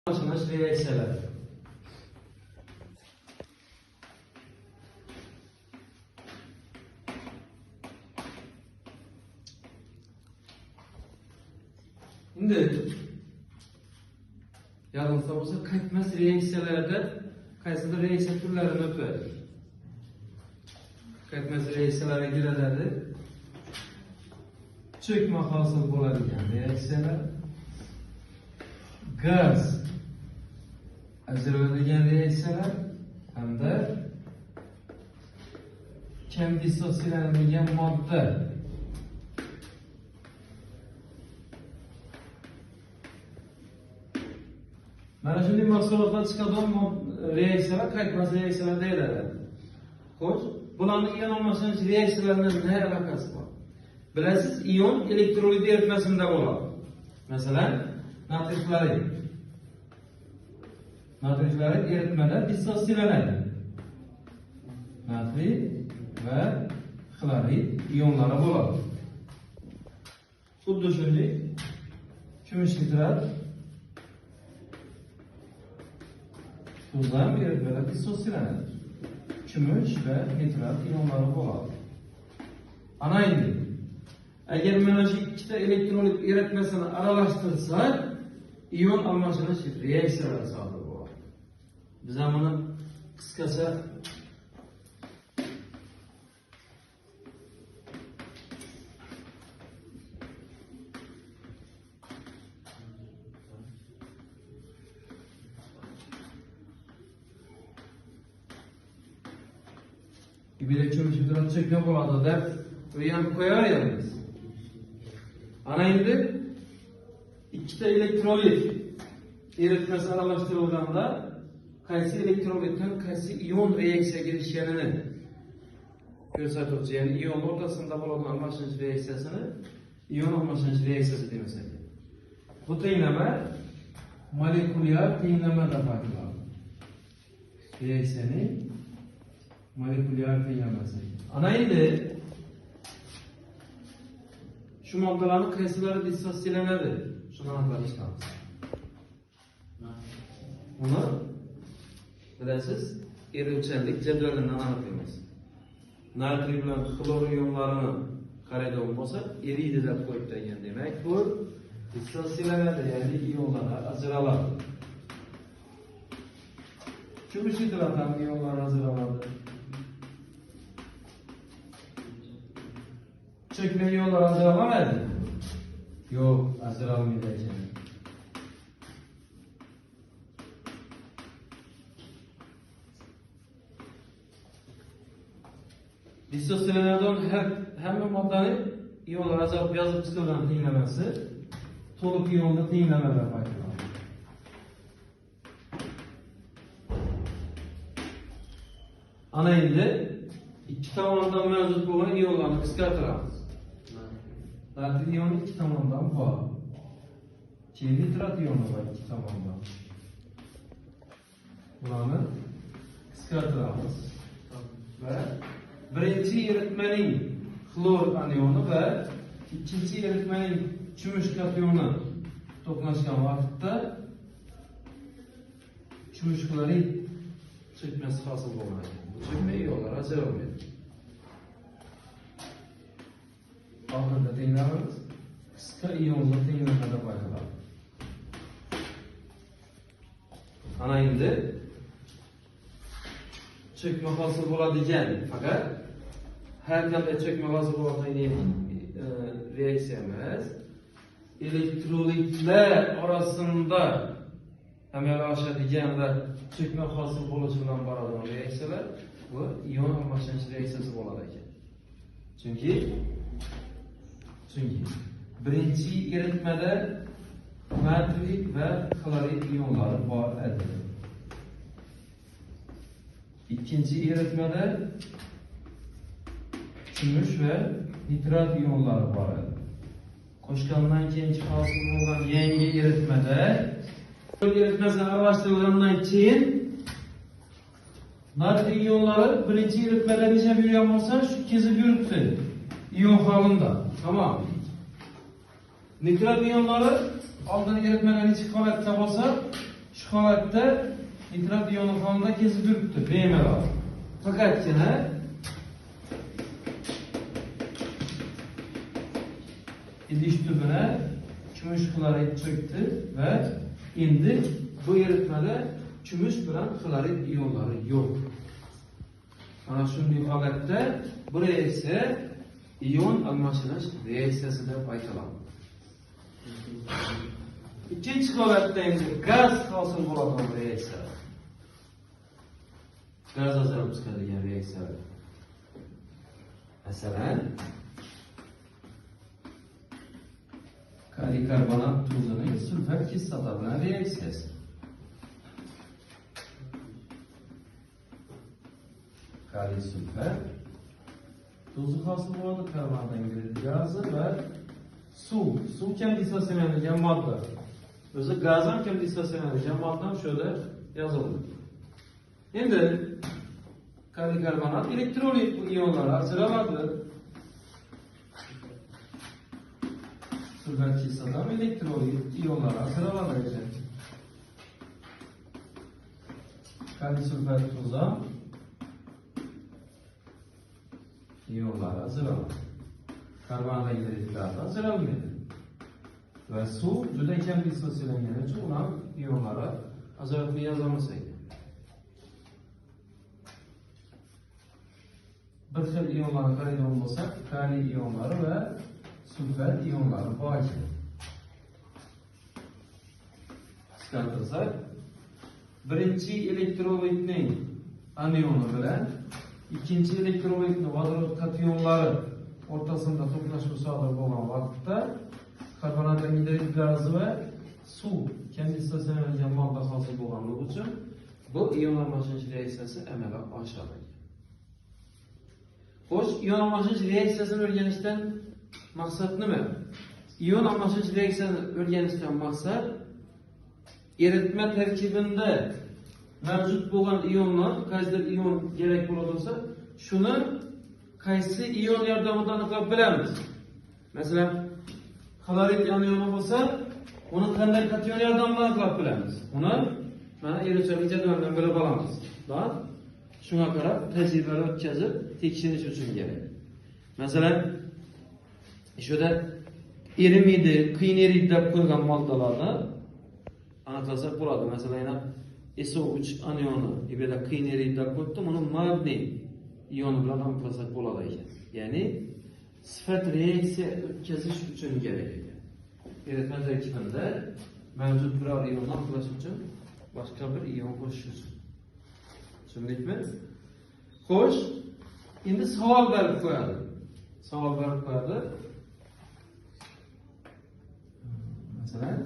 Başlanış reaksiyalar. Şimdi yalnızsa olsa qaytmas reaksiyalarda qaysidir reaksiya turlarini o'tadi. Qaytmas reaksiyalarga kiradi. Cho'kma hosil bo'ladigan reaksiyalar, gaz ajraladigan reaksiyalar hamda kam dissotsiyalanadigan modda. Mana shunday mahsulotlar chiqadigan reaksiyalar qaytmas reaksiyalar deyiladi. Xo'sh, bularning ion almashish reaksiyalarining nima aloqasi bor? Bilasiz, ion elektrolit eritmasida bo'ladi. Masalan, natriy xlorid. Natriy xlorid eritmada dissotsiyalanadi. Natriy va xlorid ionlari bo'ladi. Xuddi shunday kumush nitrat tuzdan eritmada dissotsiyalanadi. Kumush va nitrat ionlari bo'ladi. Ana endi agar mana shu ikkita elektrolit eritmasini aralashtirsak, ion almashinish reaksiyalari sodir bo'ladi. Biz ham buni qisqacha bir de kumush nitrat cho'kma bo'ladi deb ham qo'yaveramiz. Ana endi ikkita elektrolit eritmasi aralashtirilganda qaysi elektrolitdan qaysi ion reaksiyaga erishganini ko'rsatuvchi, ya'ni ion o'rtasida bo'ladigan almashinish reaksiyasini ion almashinish reaksiyasi demasak. Bu tenglama molekulyar tenglama deb ataladi. Reaksiyaning molekulyar tenglamasi. Ana endi şu moddalarning qaysilari dissotsiyalanadi? Shuni aniqlashamiz. Buni bilasiz, eruvchanlik jadvalidan aniqlaymiz. Natriy bilan xlor ionlarini qaraydigan bo'lsa, eriydi deb qo'yib qo'ygan. Demak, bu dissotsiyalanadi, ya'ni ionlar ajraladi. Kumush nitrat ham ionlar ajraladi. Cho'kma ionlar ajralamaydi. Yo'q, ajralmaydi ekan. Dissotsiyalanadigan hamma moddaning ionlar ajralib yozib chiqilgan tenglamasi to'liq ionli tenglama deb ataladi. Ana endi ikki tomondan mavjud bo'lgan ionlarni qisqartiramiz. Natriy ioni ikki tomondan bor. Nitrat ioni bor ikki tomondan. Bularni qisqartiramiz. Va birinchi eritmaning xlor anioni va ikkinchi eritmaning kumush kationi to'qnashgan vaqtda kumush xlorid cho'kmasi hosil bo'ladi. Bu cho'kma ionlar ajralmaydi. Oxirida tenglamamiz qisqa ionli tenglama deb ataladi. Ana endi cho'kma hosil bo'ladigan, faqat har qanday cho'kma hosil bo'ladigan reaksiya emas, elektrolitlar orasida amalga oshadigan va cho'kma hosil bo'lishi bilan boradigan reaksiyalar bu ion almashinish reaksiyasi bo'lar ekan. Chunki birinchi eritmada natriy va xlorid ionlari bor edi. İkinci eritmada kumush va nitrat ionlari bor edi. Qo'shgandan keyin hosil bo'lgan yangi eritmada eritmasi aralashtirilgandan keyin natriy ionlari birinchi eritmada necha yurgan bo'lsa, shu kezib yuribdi ion holida. Tamam. Nitrat ionlari oldin eritmagan ichki holatda bo'lsa, Şu holatda nitrat iyoni fonida kesib yuribdi bemalol. Faqatgina idish tubini kumush xlorid cho'kdi va endi bu eritmada kumush bilan xlorid ionlari yo'q. Mana shunday holatda bu reaksiya ion almashinish reaksiyasi deb aytiladi. İkinci holatda endi gaz hosil bo'ladigan reaksiya. Gaz ajralib chiqadigan reaksiyalar. Masalan, kaliy karbonat tuzining sulfat kislota bilan reaksiyasi. Kaliy sulfat tuzi hosil bo'ladi, karbon dioksidi gazi va suv. Suv kam dissotsiyatsiyalangan modda. O'zi gaz ham kam dissotsiyalangan modda shunda yozildi. Endi kaliy karbonat elektrolit ionlar ajraladi. Sulfat kislota ham elektrolit ionlar ajraladi. Kaliy sulfat tuzi ham ionlar ajraladi. Karbon dioksidi ajralmaydi. Ve suv juda kam dissotsiyalangan uchun ular ionlari ajratmay yozolmasak. Bir xil ionlarni qaraydigan bo'lsak, kaliy ionlari va sulfat ionlari bor ekan. Qisqartirsak, birinchi elektrolitning anioni bilan ikkinchi elektrolitning vodorod kationlari o'rtasida to'qnashuv sodir bo'lgan vaqtda karbonat angidrid gazi va suv kam dissotsiyalangan modda hosil bo'lganligi uchun bu ion almashinish reaksiyasi amalga oshadi. Xo'sh, ion almashinish reaksiyasini o'rganishdan maqsad nima? Ion almashinish reaksiyasini o'rganishdan maqsad eritma tarkibida mavjud bo'lgan ionlar, qaysidir ion kerak bo'lsa, shuni qaysi ion yordamida aniqlab bilamiz. Masalan, xlorid ioni bo'lsa, uni qanday kation yordamida aniqlab bilamiz. Uni mana eruvchilik jadvaldan bilib olamiz. Bak, shunga qarab tajribalar o'tkazib tekshirish uchun kerak. Masalan, shuda erimaydi, qiyin eriydi deb qo'ygan moddalarni aniqlasak bo'ladi. Masalan, SO3 anioni ibada qiyin eriydi deb qo'yibdi, buni magniy ioni bilan aniqlasak bo'ladi ekan. Ya'ni sifat reaksiya o'tkazish uchun kerak ekan. Eritma tarkibida mavjud biror ionni aniqlash uchun boshqa bir ion qo'shish uchun. Tushundikmi? Xo'sh, endi savol berib qo'yadi. Savol berib qo'yadi. Masalan,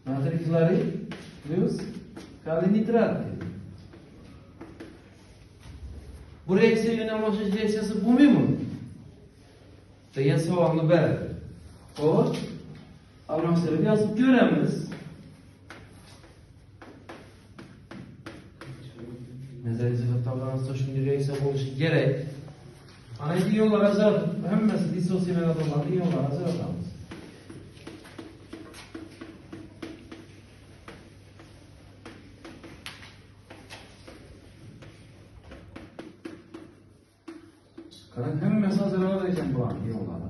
natriy xlorid plus kaliy nitrat. Bu reaksiya ion almashinish reaksiyasi bo'lmaymi? degan savolni beradi. Xo'sh, almashtirib yozib ko'ramiz. Nazariy jihatdan shunday reaksiya bo'lishi kerak. Ana shu ionlar ajratib, hammasi dissotsiyatsiyalanadigan ionlar ajratamiz. Qarang, hammasi ajraladi ekan bu ionlar.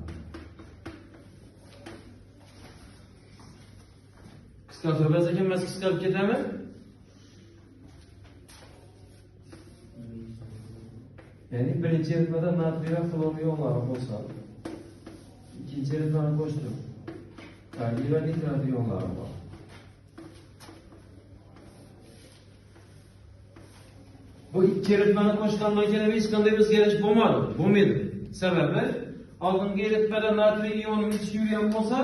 Qisqartirib ekan, hammasi qisqarib ketami? Yani birinchi eritmada natriy va xlor ionlari bo'lsa, ikkinchi eritmani qo'shdim. Kaliy va nitrat ionlari bor. Bu ikki eritmani qo'shgandan keyin hech qanday o'zgarish bo'lmaydi. Sababi oldingi eritmada natriy ioni ichib yurgan bo'lsa,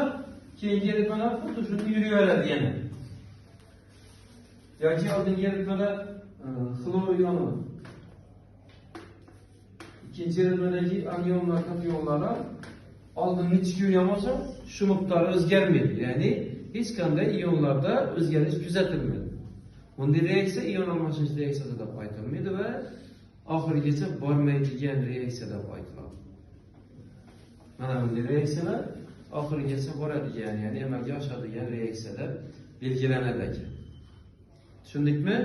keyingi eritmada xuddi shunday yuraveradi yana. Yoki oldingi eritmada xlor ioni İkinci eritmedeki aniyonlar, katyonlara aldığın iç yürüyen olsa şu miktarı özgermedi. Yani hiç qanday iyonlarda özgeriş kuzatilmedi. Bunday reaksiya iyon almashish reaksiyasi deb aytilmaydi va oxirigacha bormaydigan reaksiya deb aytiladi. Mana bunday reaksiyalar oxirigacha boradigan, ya'ni amalga oshadigan reaksiya deb belgilenadi ekan. Tushundikmi?